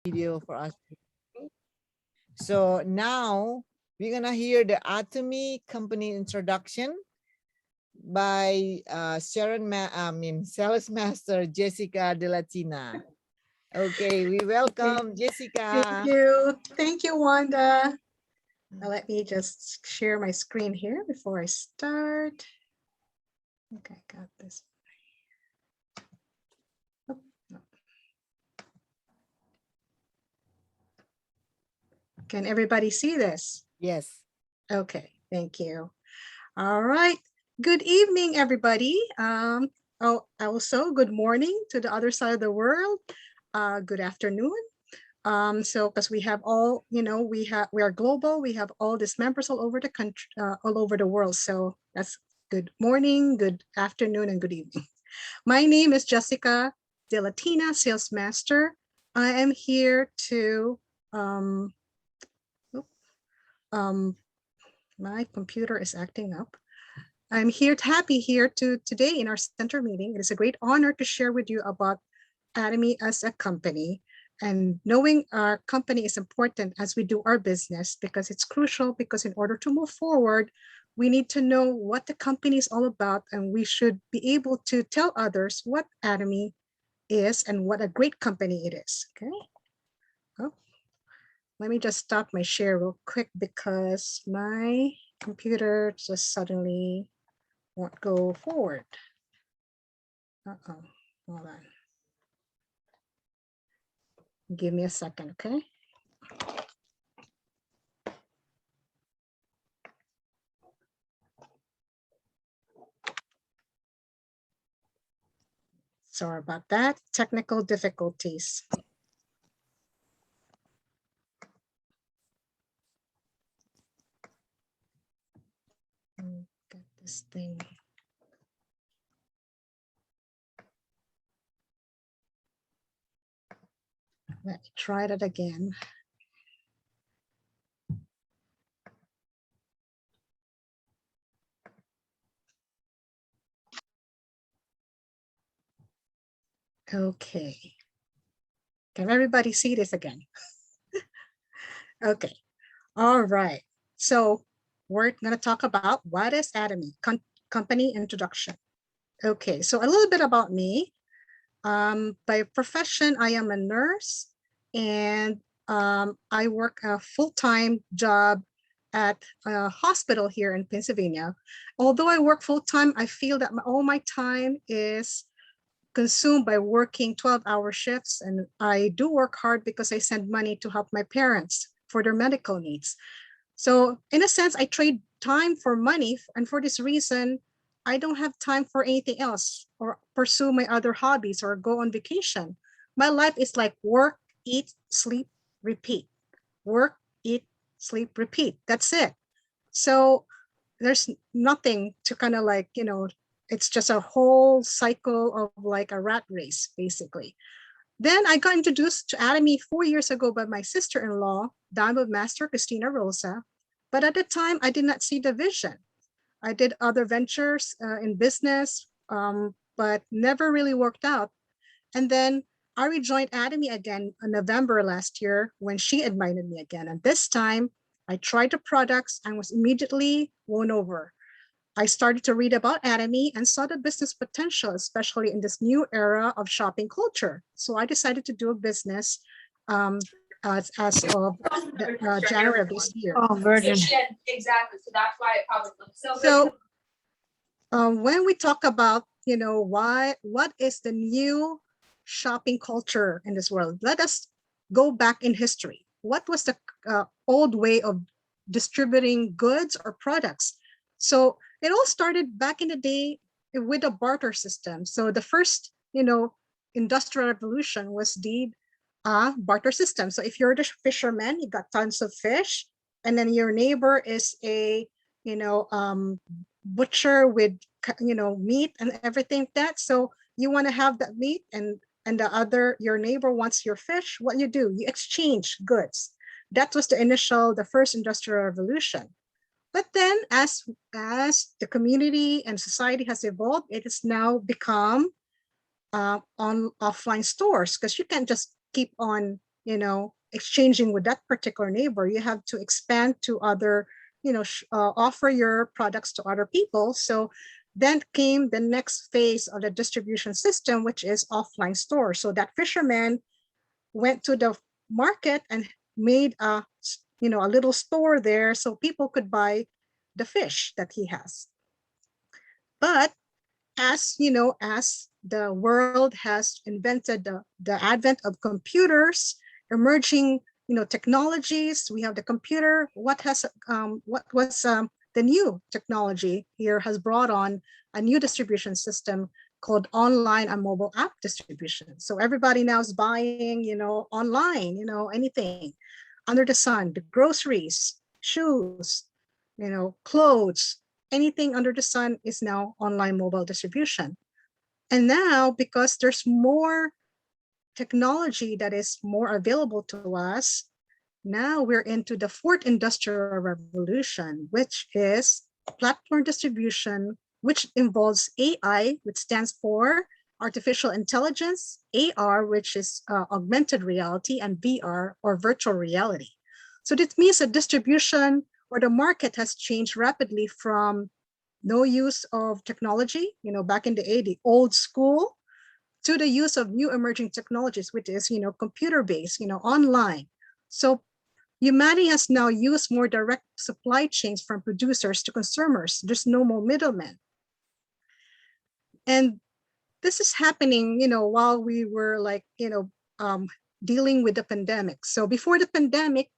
video for us. So now we're gonna hear the Atomy company introduction by Sales Master Jessica Delatina. Okay, we welcome Jessica. Thank you, Wanda. Now let me just share my screen here before I start. Okay, got this. Oh, no. Can everybody see this? Yes. Okay, thank you. All right. Good evening, everybody. Also, good morning to the other side of the world. Good afternoon. So because we have all, we are global. We have all these members all over the country, all over the world. So that's good morning, good afternoon, and good evening. My name is Jessica Delatina, Sales Master. I am here to my computer is acting up. I'm happy here today in our center meeting. It is a great honor to share with you about Atomy as a company. And knowing our company is important as we do our business because it's crucial, because in order to move forward, we need to know what the company is all about, and we should be able to tell others what Atomy is and what a great company it is. Okay. Oh, let me just stop my share real quick because my computer just suddenly won't go forward. Uh-oh, hold on. Give me a second, okay? Sorry about that, technical difficulties. Get this thing. Let me try that again. Okay. Can everybody see this again? Okay. All right. So we're going to talk about what is Atomy, company introduction. Okay. So a little bit about me. By profession, I am a nurse, and I work a full-time job at a hospital here in Pennsylvania. Although I work full-time, I feel that all my time is consumed by working 12-hour shifts, and I do work hard because I send money to help my parents for their medical needs. So in a sense, I trade time for money, and for this reason, I don't have time for anything else or pursue my other hobbies or go on vacation. My life is like work, eat, sleep, repeat. Work, eat, sleep, repeat. That's it. So there's nothing to kind of like, it's just a whole cycle of like a rat race, basically. Then I got introduced to Atomy 4 years ago by my sister-in-law, Diamond Master Christina Rosa. But at the time, I did not see the vision. I did other ventures in business, but never really worked out. And then I rejoined Atomy again in November last year when she invited me again. And this time I tried the products and was immediately won over. I started to read about Atomy and saw the business potential, especially in this new era of shopping culture. So I decided to do a business as of January of this year. Oh, virgin. Exactly. So that's why it probably looks so good. So when we talk about, what is the new shopping culture in this world, let us go back in history. What was the old way of distributing goods or products? So it all started back in the day with a barter system. So the first, industrial revolution was the barter system. So if you're the fisherman, you got tons of fish, and then your neighbor is a, butcher with, meat and everything like that. So you want to have that meat, and your neighbor wants your fish. What you do, you exchange goods. That was the first industrial revolution. But then as the community and society has evolved, it has now become on offline stores, because you can't just keep on exchanging with that particular neighbor. You have to expand to other, offer your products to other people. So then came the next phase of the distribution system, which is offline store. So that fisherman went to the market and made a little store there so people could buy the fish that he has. But as the world has invented the advent of computers, emerging technologies, we have the computer. What was the new technology here has brought on a new distribution system called online and mobile app distribution. So everybody now is buying, online, anything under the sun, the groceries, shoes, clothes, anything under the sun is now online mobile distribution. And now, because there's more technology that is more available to us, now we're into the fourth industrial revolution, which is platform distribution, which involves AI, which stands for artificial intelligence, AR, which is augmented reality, and VR, or virtual reality. So this means that distribution or the market has changed rapidly from no use of technology, back in the 80s, old school, to the use of new emerging technologies, which is, computer-based, online. So humanity has now used more direct supply chains from producers to consumers. There's no more middlemen. And this is happening, while we were dealing with the pandemic. So before the pandemic,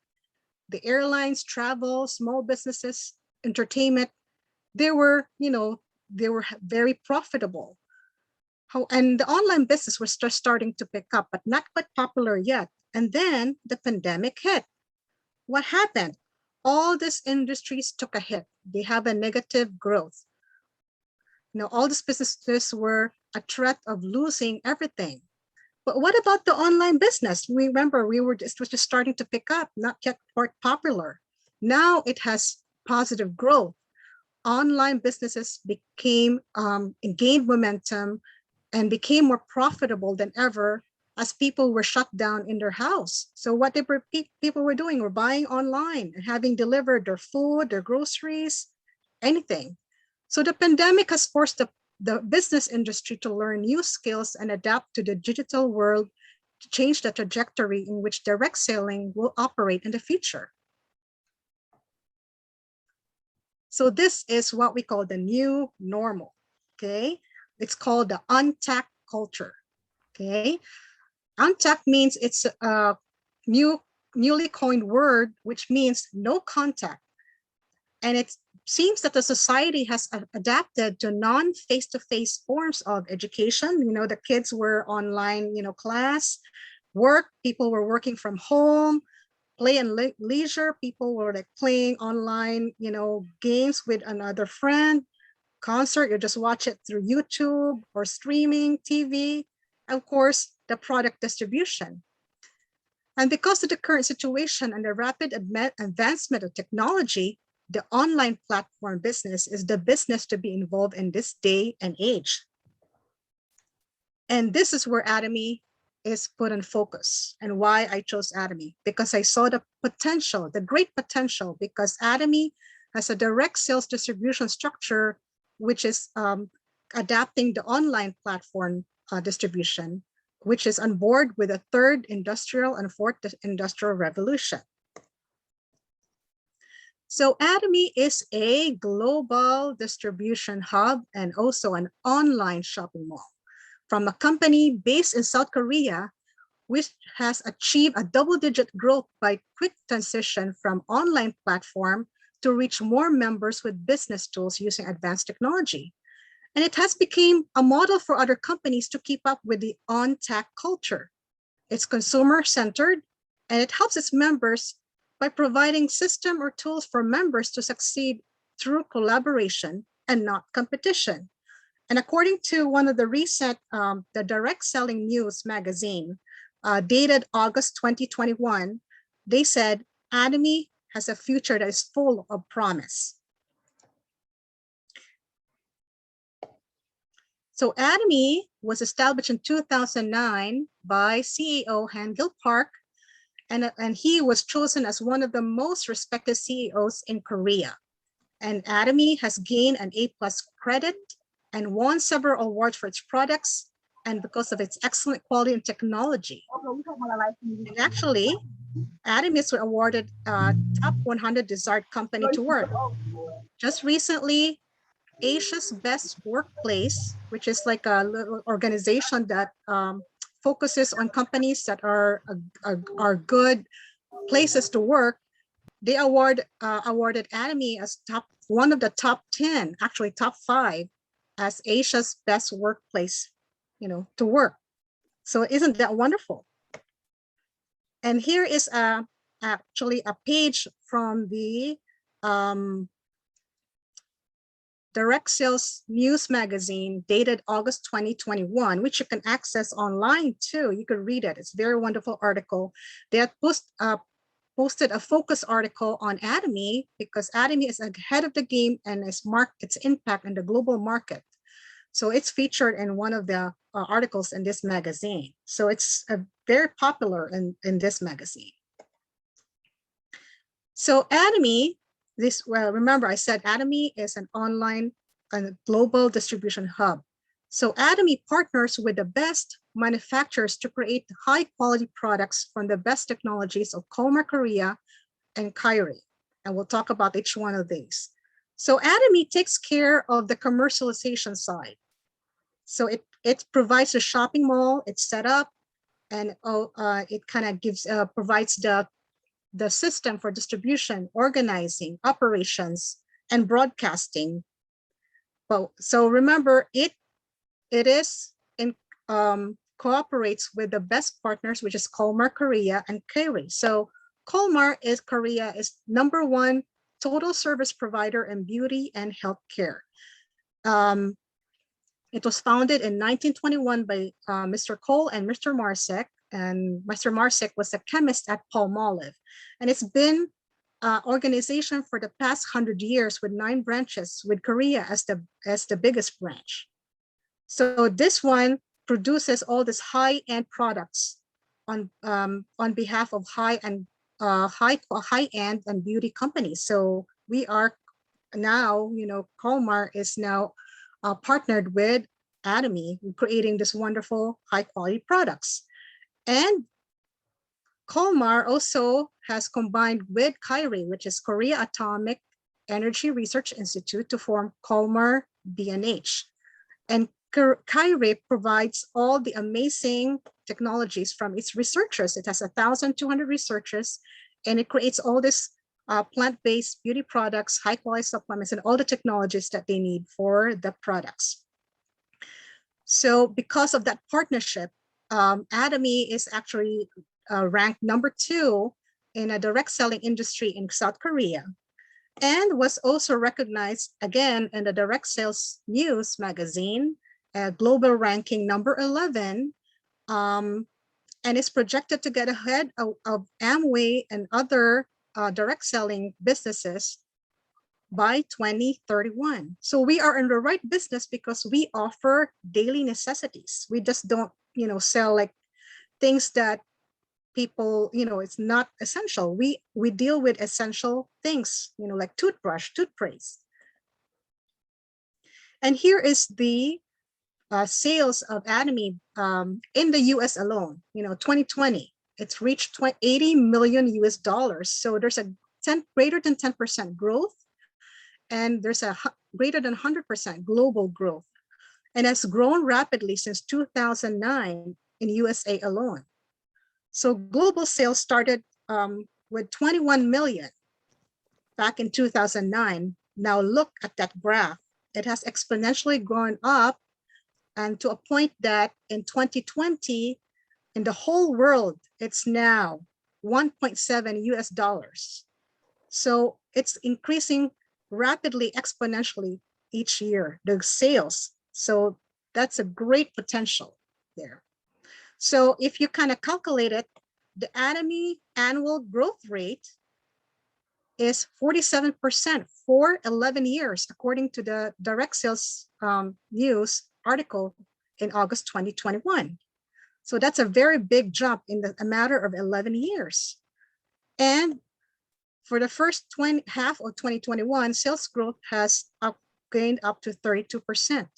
the airlines, travel, small businesses, entertainment, they were very profitable. And the online business was just starting to pick up, but not quite popular yet. And then the pandemic hit. What happened? All these industries took a hit. They have a negative growth. All these businesses were a threat of losing everything. But what about the online business? Remember, it was just starting to pick up, not yet quite popular. Now it has positive growth. Online businesses gained momentum and became more profitable than ever as people were shut down in their house. So what people were doing were buying online and having delivered their food, their groceries, anything. So the pandemic has forced the business industry to learn new skills and adapt to the digital world to change the trajectory in which direct selling will operate in the future. So this is what we call the new normal, okay? It's called the untact culture, okay? Untact means it's a newly coined word, which means no contact. And it seems that the society has adapted to non-face-to-face forms of education. The kids were online, class, work, people were working from home, play and leisure, people were playing online, games with another friend, concert, you just watch it through YouTube or streaming, TV, of course, the product distribution. And because of the current situation and the rapid advancement of technology, the online platform business is the business to be involved in this day and age. And this is where Atomy is put in focus, and why I chose Atomy, because I saw the potential, the great potential, because Atomy has a direct sales distribution structure, which is adapting the online platform distribution, which is on board with the third industrial and fourth industrial revolution. So Atomy is a global distribution hub and also an online shopping mall from a company based in South Korea, which has achieved a double-digit growth by quick transition from online platform to reach more members with business tools using advanced technology. And it has become a model for other companies to keep up with the on-tech culture. It's consumer-centered, and it helps its members by providing system or tools for members to succeed through collaboration and not competition. And according to one of the recent, the Direct Selling News magazine, dated August 2021, they said, Atomy has a future that is full of promise. So Atomy was established in 2009 by CEO Hangil Park and he was chosen as one of the most respected CEOs in Korea. And Atomy has gained an A+ credit and won several awards for its products and because of its excellent quality and technology. And actually, Atomy is awarded top 100 desired company to work. Just recently, Asia's Best Workplace, which is like a little organization that focuses on companies that are good places to work, they awarded Atomy as one of the top 10, actually top 5, as Asia's best workplace, to work. So isn't that wonderful? And here is actually a page from the Direct Sales News magazine dated August 2021, which you can access online too. You can read it. It's a very wonderful article. They had posted a focus article on Atomy because Atomy is ahead of the game and has marked its impact in the global market. So it's featured in one of the articles in this magazine. So it's very popular in this magazine. So Atomy, remember I said Atomy is an online and global distribution hub. So Atomy partners with the best manufacturers to create high quality products from the best technologies of Colmar, Korea, and Kyrie. And we'll talk about each one of these. So Atomy takes care of the commercialization side. So it provides a shopping mall, it's set up, and it kind of provides the system for distribution, organizing, operations, and broadcasting. So remember, it cooperates with the best partners, which is Colmar, Korea, and Kyrie. So Colmar Korea is #1 total service provider in beauty and healthcare. It was founded in 1921 by Mr. Cole and Mr. Marsek, and Mr. Marsek was a chemist at Palmolive. And it's been an organization for the past 100 years with 9 branches, with Korea as the biggest branch. So this one produces all these high-end products on behalf of high-end and beauty companies. So we are now, Colmar is now partnered with Atomy, creating this wonderful high-quality products. And Colmar also has combined with Kyrie, which is Korea Atomic Energy Research Institute, to form Colmar B&H. And Kyrie provides all the amazing technologies from its researchers. It has 1,200 researchers, and it creates all this plant-based beauty products, high-quality supplements, and all the technologies that they need for the products. So because of that partnership, Atomy is actually ranked #2 in a direct selling industry in South Korea, and was also recognized again in the Direct Sales News magazine, global ranking #11, and is projected to get ahead of Amway and other direct selling businesses by 2031. So we are in the right business because we offer daily necessities. We just don't, sell like things that people, it's not essential. We deal with essential things, like toothbrush, toothpaste. And here is the sales of Atomy in the US alone, 2020. It's reached $80 million. So there's a greater than 10% growth, and there's a greater than 100% global growth, and has grown rapidly since 2009 in USA alone. So global sales started with 21 million back in 2009. Now look at that graph. It has exponentially gone up, and to a point that in 2020, in the whole world, it's now $1.7. So it's increasing rapidly, exponentially each year, the sales. So that's a great potential there. So if you kind of calculate it, the Atomy annual growth rate is 47% for 11 years, according to the Direct Sales News article in August 2021. So that's a very big jump in a matter of 11 years. And for the first half of 2021, sales growth has gained up to 32%.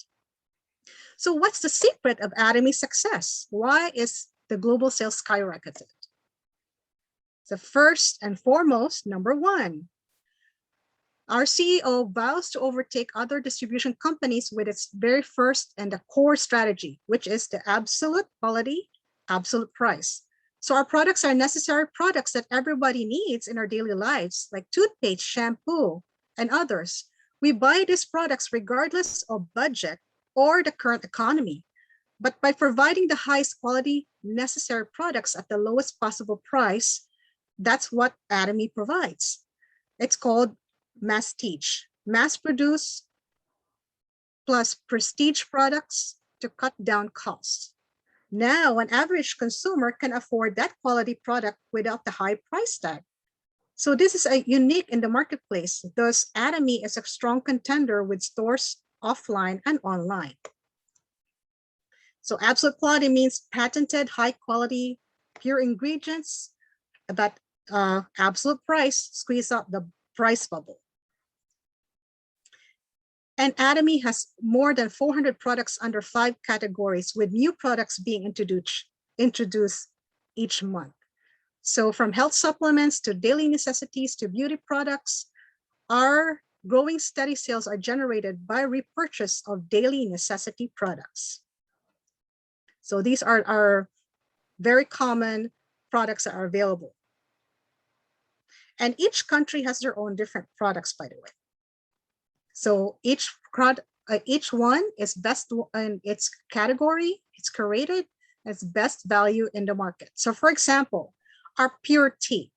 So what's the secret of Atomy's success? Why is the global sales skyrocketed? The first and foremost, number one, our CEO vows to overtake other distribution companies with its very first and the core strategy, which is the absolute quality, absolute price. So our products are necessary products that everybody needs in our daily lives, like toothpaste, shampoo, and others. We buy these products regardless of budget or the current economy. But by providing the highest quality necessary products at the lowest possible price, that's what Atomy provides. It's called mastige, mass produce plus prestige products to cut down costs. Now, an average consumer can afford that quality product without the high price tag. So this is a unique in the marketplace. Thus, Atomy is a strong contender with stores offline and online. So absolute quality means patented, high quality, pure ingredients, but absolute price squeeze out the price bubble. And Atomy has more than 400 products under 5 categories, with new products being introduced each month. So from health supplements to daily necessities to beauty products, our growing steady sales are generated by repurchase of daily necessity products. So these are our very common products that are available. And each country has their own different products, by the way. So each one is best in its category, it's curated, it's best value in the market. So for example, our pure tea.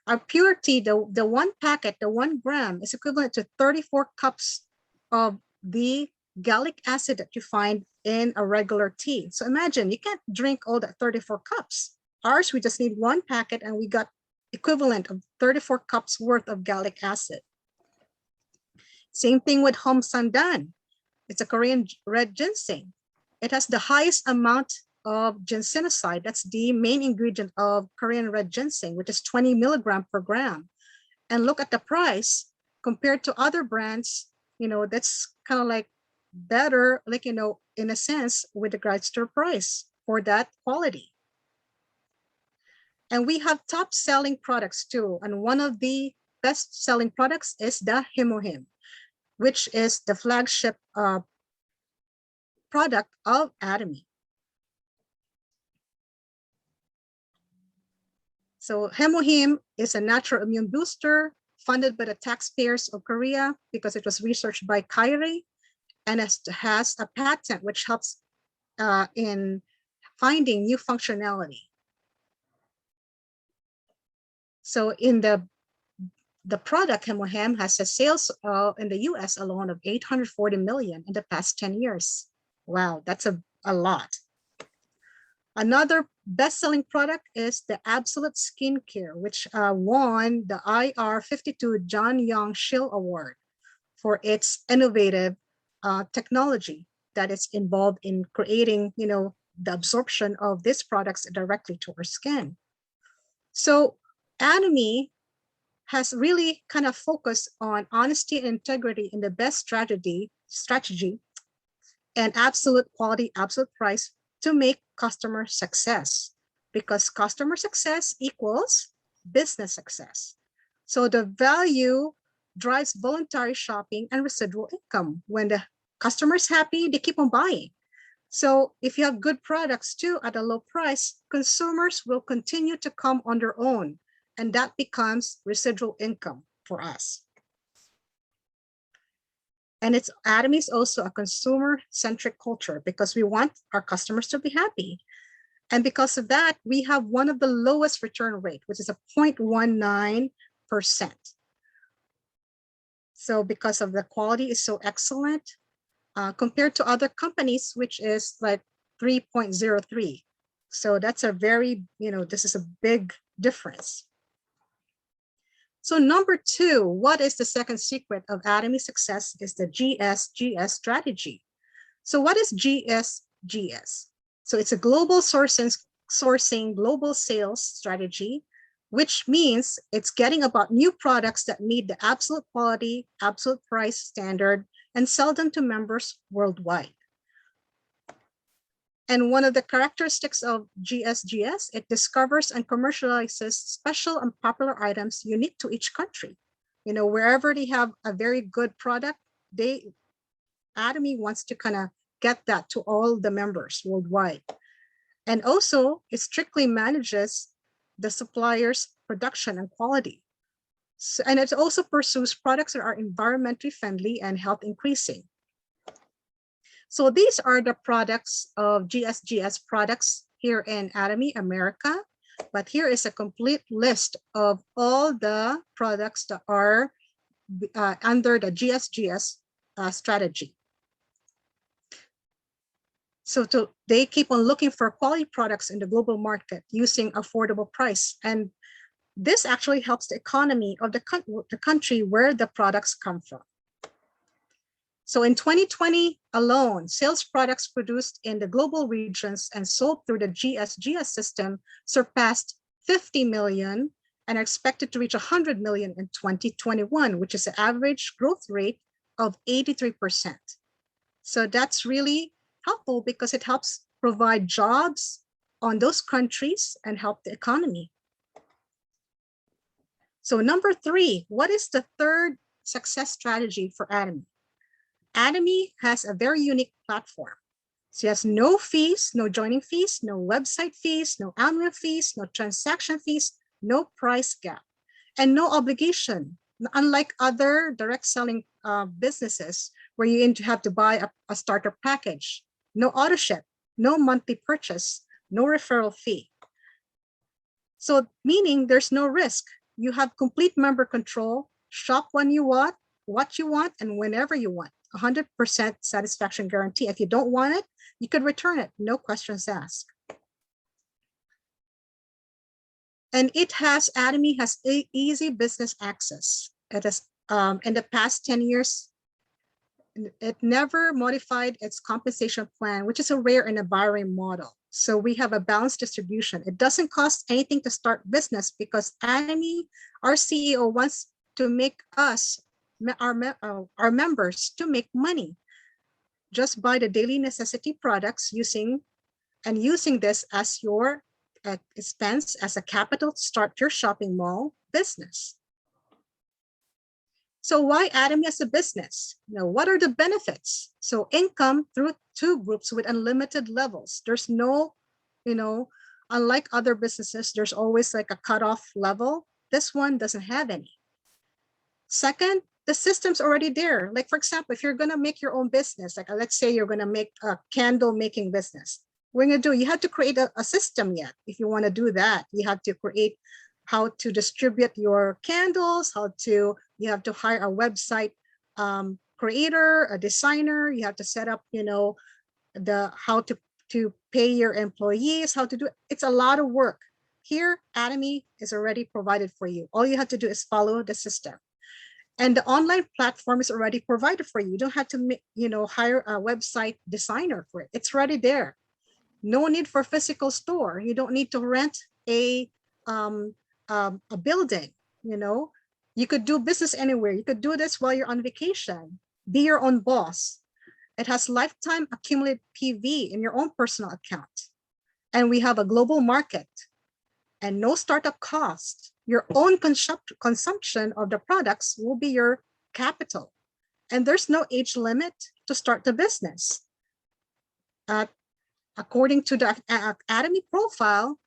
Our pure tea, the one packet, the 1 gram is equivalent to 34 cups of the gallic acid that you find in a regular tea. So imagine, you can't drink all that 34 cups. Ours, we just need 1 packet and we got equivalent of 34 cups worth of gallic acid. Same thing with Hom Sandan. It's a Korean red ginseng. It has the highest amount of ginsenoside. That's the main ingredient of Korean red ginseng, which is 20 milligram per gram. And look at the price compared to other brands, that's kind of like better, like, in a sense, with regards to price for that quality. And we have top selling products too. And one of the best selling products is the Hemohim, which is the flagship product of Atomy. So Hemohim is a natural immune booster funded by the taxpayers of Korea because it was researched by Kyrie, and has a patent which helps in finding new functionality. So in the product Hemohim has a sales in the US alone of 840 million in the past 10 years. Wow, that's a lot. Another best-selling product is the Absolute Skincare, which won the IR52 John Young Shield Award for its innovative technology that is involved in creating, the absorption of these products directly to our skin. So Atomy has really kind of focused on honesty and integrity in the best strategy and absolute quality, absolute price to make customer success, because customer success equals business success. So the value drives voluntary shopping and residual income. When the customer is happy, they keep on buying. So if you have good products too at a low price, consumers will continue to come on their own, and that becomes residual income for us. And Atomy is also a consumer-centric culture because we want our customers to be happy. And because of that, we have one of the lowest return rate, which is a 0.19%. So because of the quality is so excellent, compared to other companies, which is like 3.03. So that's a very, this is a big difference. So number 2, what is the second secret of Atomy's success is the GSGS strategy. So what is GSGS? So it's a global sourcing, global sales strategy, which means it's getting about new products that meet the absolute quality, absolute price standard, and sell them to members worldwide. And one of the characteristics of GSGS, it discovers and commercializes special and popular items unique to each country. You know, wherever they have a very good product, Atomy wants to kind of get that to all the members worldwide. And also, it strictly manages the supplier's production and quality. So, and it also pursues products that are environmentally friendly and health increasing. So these are the products of GSGS products here in Atomy America. But here is a complete list of all the products that are under the GSGS strategy. So they keep on looking for quality products in the global market using affordable price. And this actually helps the economy of the country where the products come from. So in 2020 alone, sales products produced in the global regions and sold through the GSGS system surpassed 50 million and are expected to reach 100 million in 2021, which is an average growth rate of 83%. So that's really helpful because it helps provide jobs on those countries and help the economy. So number 3, what is the third success strategy for Atomy? Atomy has a very unique platform. So it has no fees, no joining fees, no website fees, no annual fees, no transaction fees, no price gap, and no obligation. Unlike other direct selling businesses where you have to buy a starter package, no auto ship, no monthly purchase, no referral fee. So meaning there's no risk. You have complete member control, shop when you want, what you want, and whenever you want. 100% satisfaction guarantee. If you don't want it, you could return it, no questions asked. And Atomy has easy business access. It has, in the past 10 years, it never modified its compensation plan, which is a rare in a binary model. So we have a balanced distribution. It doesn't cost anything to start business because Atomy, our CEO, wants to make us, our members, to make money. Just buy the daily necessity products using this as your expense, as a capital to start your shopping mall business. So why Atomy as a business? What are the benefits? So income through 2 groups with unlimited levels. There's no, unlike other businesses, there's always like a cutoff level. This one doesn't have any. Second, the system's already there. Like, for example, if you're going to make your own business, like let's say you're going to make a candle making business, what are you going to do? You have to create a system yet. If you want to do that, you have to create how to distribute your candles, you have to hire a website creator, a designer, you have to set up, how to pay your employees, how to do it. It's a lot of work. Here, Atomy is already provided for you. All you have to do is follow the system. And the online platform is already provided for you. You don't have to, hire a website designer for it. It's already there. No need for physical store. You don't need to rent a building. You could do business anywhere. You could do this while you're on vacation. Be your own boss. It has lifetime accumulated PV in your own personal account. And we have a global market and no startup cost. Your own consumption of the products will be your capital. And there's no age limit to start the business. According to the Atomy profile,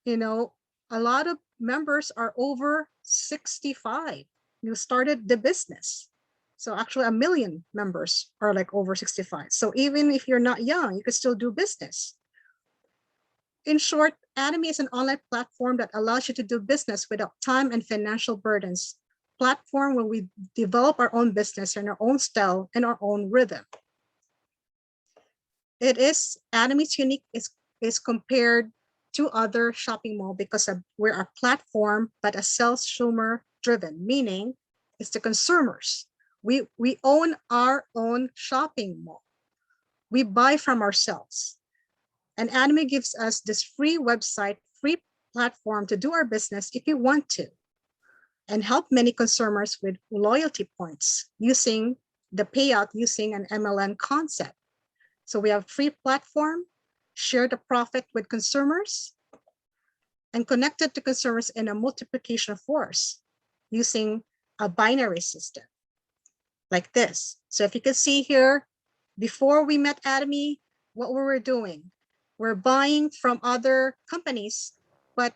a lot of members are over 65. You started the business. So actually 1 million members are like over 65. So even if you're not young, you could still do business. In short, Atomy is an online platform that allows you to do business without time and financial burdens. Platform where we develop our own business in our own style and our own rhythm. Atomy's unique is compared to other shopping mall because we're a platform, but a sales consumer driven, meaning it's the consumers. We own our own shopping mall. We buy from ourselves. And Atomy gives us this free website, free platform to do our business if you want to, and help many consumers with loyalty points using the payout using an MLM concept. So we have free platform, share the profit with consumers, and connected to consumers in a multiplication force using a binary system like this. So if you can see here, before we met Atomy, what we were doing, we're buying from other companies, but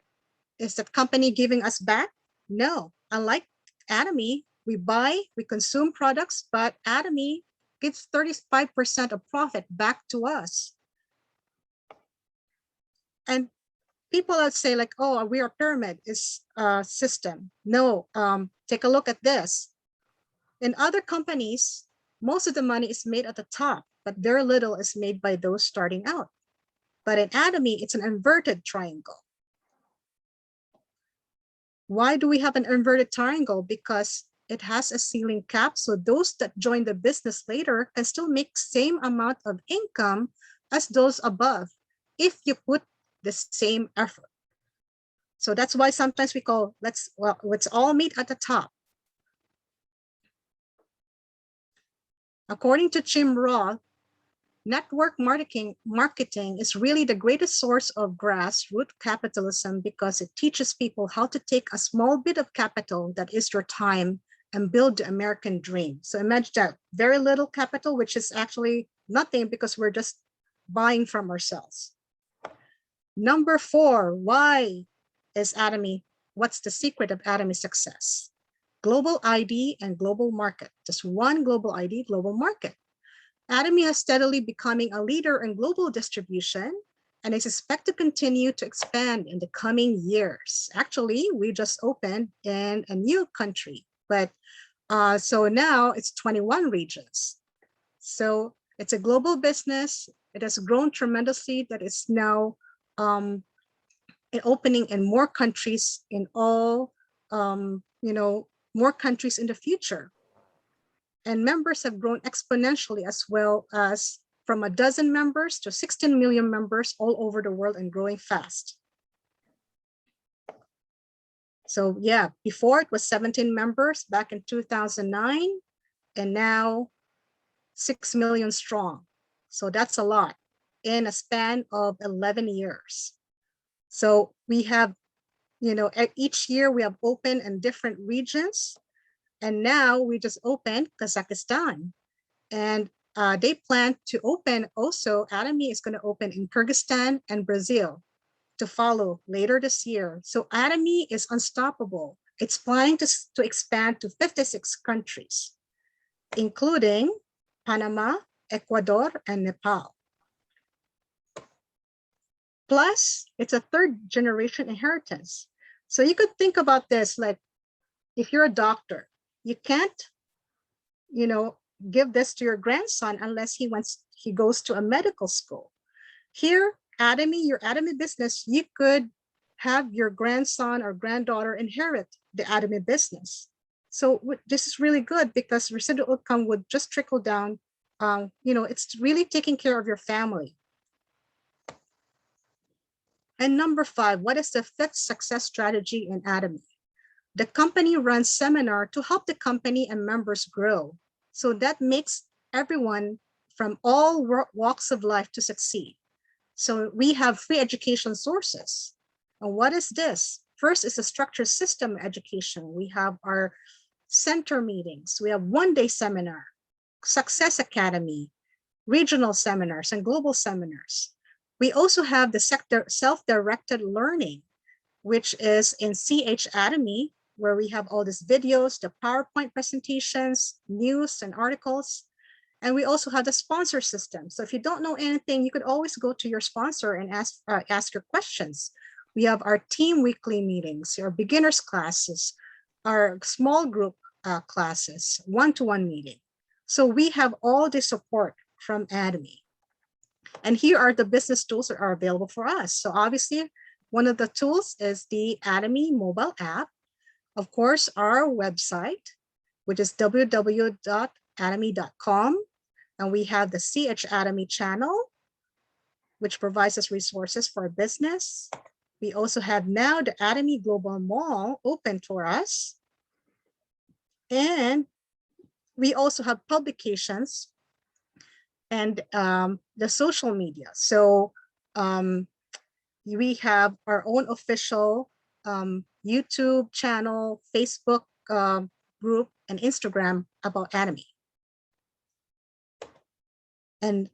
is that company giving us back? No, unlike Atomy, we buy, we consume products, but Atomy gives 35% of profit back to us. And people that say like, oh, we are pyramid is a system. No, take a look at this. In other companies, most of the money is made at the top, but very little is made by those starting out. But in Atomy, it's an inverted triangle. Why do we have an inverted triangle? Because it has a ceiling cap, so those that join the business later can still make same amount of income as those above if you put the same effort. So that's why sometimes we call, let's all meet at the top. According to Jim Roth, network marketing is really the greatest source of grassroots capitalism because it teaches people how to take a small bit of capital, that is your time, and build the American dream. So imagine that, very little capital, which is actually nothing because we're just buying from ourselves. Number 4, why is Atomy, what's the secret of Atomy's success? Global ID and global market, just one global ID, global market. Atomy is steadily becoming a leader in global distribution and is expected to continue to expand in the coming years. Actually, we just opened in a new country, but so now it's 21 regions. So it's a global business. It has grown tremendously. That is now opening in more countries in all, more countries in the future. And members have grown exponentially, as well as from 12 members to 16 million members all over the world and growing fast. So yeah, before it was 17 members back in 2009, and now 6 million strong. So that's a lot in a span of 11 years. So we have, each year we have opened in different regions. And now we just opened Kazakhstan. And they plan to open also, Atomy is going to open in Kyrgyzstan and Brazil to follow later this year. So Atomy is unstoppable. It's planning to expand to 56 countries, including Panama, Ecuador, and Nepal. Plus, it's a 3rd generation inheritance. So you could think about this, like if you're a doctor, you can't, give this to your grandson unless he goes to a medical school. Here, Atomy, your Atomy business, you could have your grandson or granddaughter inherit the Atomy business. So this is really good because residual income would just trickle down. It's really taking care of your family. And number 5, what is the 5th success strategy in Atomy? The company runs seminar to help the company and members grow. So that makes everyone from all walks of life to succeed. So we have free education sources. And what is this? First is a structured system education. We have our center meetings. We have one-day seminar, Success Academy, regional seminars, and global seminars. We also have the self-directed learning, which is in CH Atomy, where we have all these videos, the PowerPoint presentations, news and articles. And we also have the sponsor system. So if you don't know anything, you could always go to your sponsor and ask your questions. We have our team weekly meetings, our beginners classes, our small group classes, one-to-one meeting. So we have all the support from Atomy. And here are the business tools that are available for us. So obviously, one of the tools is the Atomy mobile app. Of course, our website, which is www.atomy.com. And we have the CH Atomy channel, which provides us resources for business. We also have now the Atomy Global Mall open for us. And we also have publications and the social media. So we have our own official YouTube channel, Facebook group, and Instagram about Atomy. And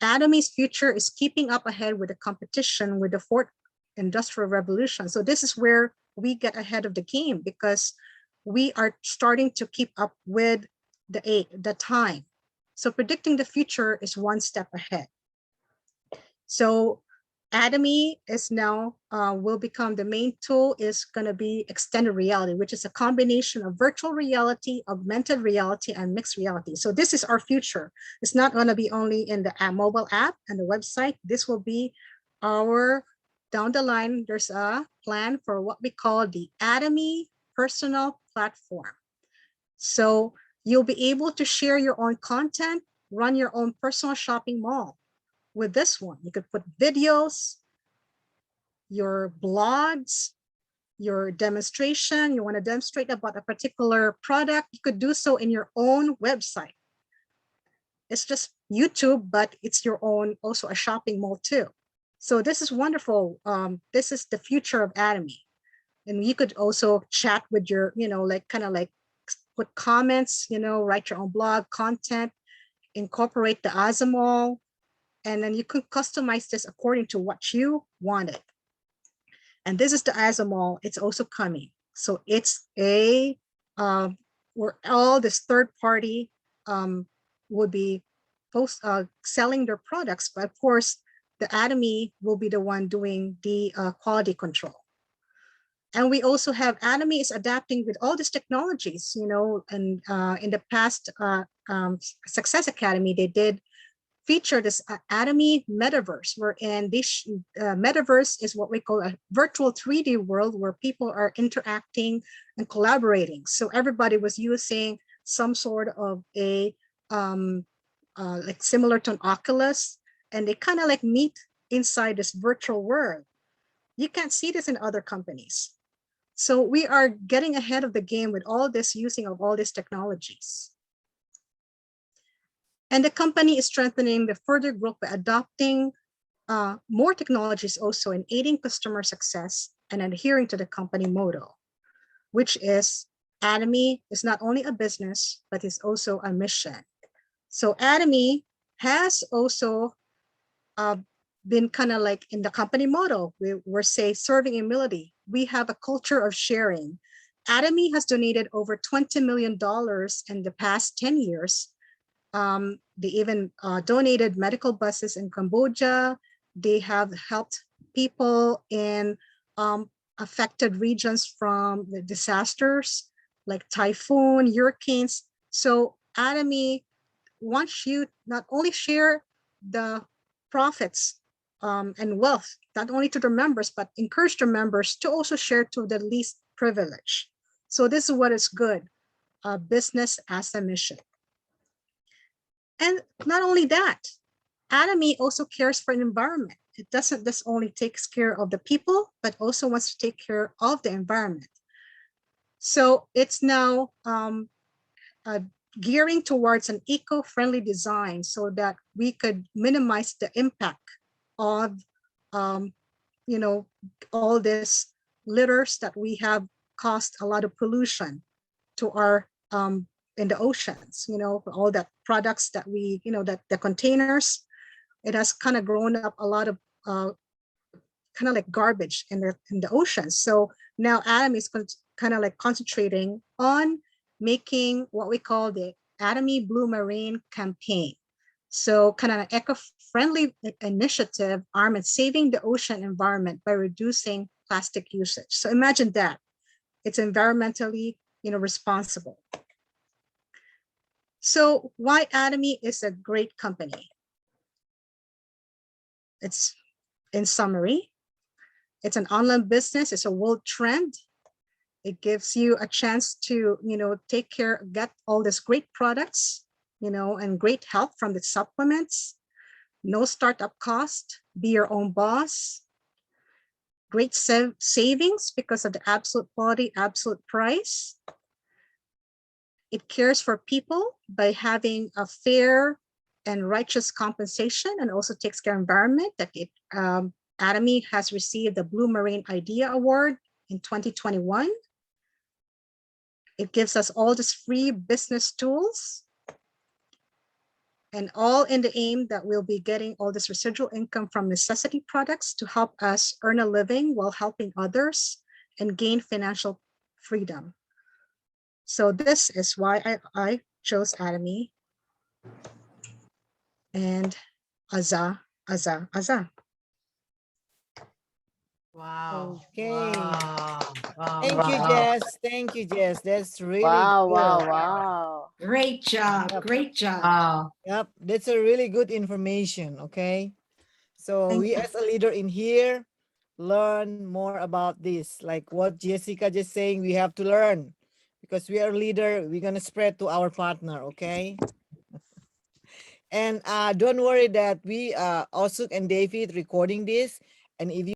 Atomy's future is keeping up ahead with the competition with the fourth industrial revolution. So this is where we get ahead of the game, because we are starting to keep up with the time. So predicting the future is one step ahead. So Atomy is now will become the main tool is going to be extended reality, which is a combination of virtual reality, augmented reality, and mixed reality. So this is our future. It's not going to be only in the mobile app and the website. This will be our, down the line, there's a plan for what we call the Atomy personal platform. So you'll be able to share your own content, run your own personal shopping mall. With this one, you could put videos, your blogs, your demonstration. You want to demonstrate about a particular product, you could do so in your own website. It's just YouTube, but it's your own, also a shopping mall too. So this is wonderful. This is the future of Atomy. And you could also chat with your, like kind of like put comments, write your own blog content, incorporate the Azamal, and then you can customize this according to what you wanted. And this is the Azamal. It's also coming. So it's a, where all this third party would be selling their products. But of course, the Atomy will be the one doing the quality control. And we also have Atomy is adapting with all these technologies, and in the past Success Academy, they did feature this Atomy Metaverse, wherein this Metaverse is what we call a virtual 3D world where people are interacting and collaborating. So everybody was using some sort of a, like similar to an Oculus, and they kind of like meet inside this virtual world. You can't see this in other companies. So we are getting ahead of the game with all this using of all these technologies. And the company is strengthening the further growth by adopting more technologies also in aiding customer success and adhering to the company motto, which is Atomy is not only a business, but is also a mission. So Atomy has also been kind of like in the company motto, we're say serving humility. We have a culture of sharing. Atomy has donated over $20 million in the past 10 years. They even donated medical buses in Cambodia. They have helped people in affected regions from the disasters like typhoon, hurricanes. So Atomy wants you not only share the profits and wealth, not only to the members, but encourage the members to also share to the least privileged. So this is what is good, business as a mission. And not only that, Atomy also cares for an environment. It doesn't just only takes care of the people, but also wants to take care of the environment. So it's now gearing towards an eco-friendly design so that we could minimize the impact of, all this litters that we have caused a lot of pollution to our in the oceans, all that products that we, that the containers, it has kind of grown up a lot of kind of like garbage in the oceans. So now Atomy is kind of like concentrating on making what we call the Atomy Blue Marine campaign. So kind of an eco-friendly initiative armed at saving the ocean environment by reducing plastic usage. So imagine that. It's environmentally, responsible. So why Atomy is a great company? It's, in summary, it's an online business. It's a world trend. It gives you a chance to, take care, get all these great products, and great help from the supplements. No startup cost, be your own boss. great savings because of the absolute quality, absolute price. It cares for people by having a fair and righteous compensation, and also takes care of environment. That Atomy has received the Blue Marine Idea Award in 2021. It gives us all these free business tools, and all in the aim that we'll be getting all this residual income from necessity products to help us earn a living while helping others and gain financial freedom. So this is why I chose Atomy. And Aza. Wow. Okay. Wow. Thank you, Wow. Jess. Thank you, Jess. That's really Wow, good. wow, wow. Great job. Yep. Great job. Wow. Yep, that's a really good information. Okay. So Thank we you. as a leader in here learn more about this. Like what Jessica just saying, we have to learn because we are a leader. We're gonna spread to our partner. Okay. And don't worry that we Osuk and David recording this. And if you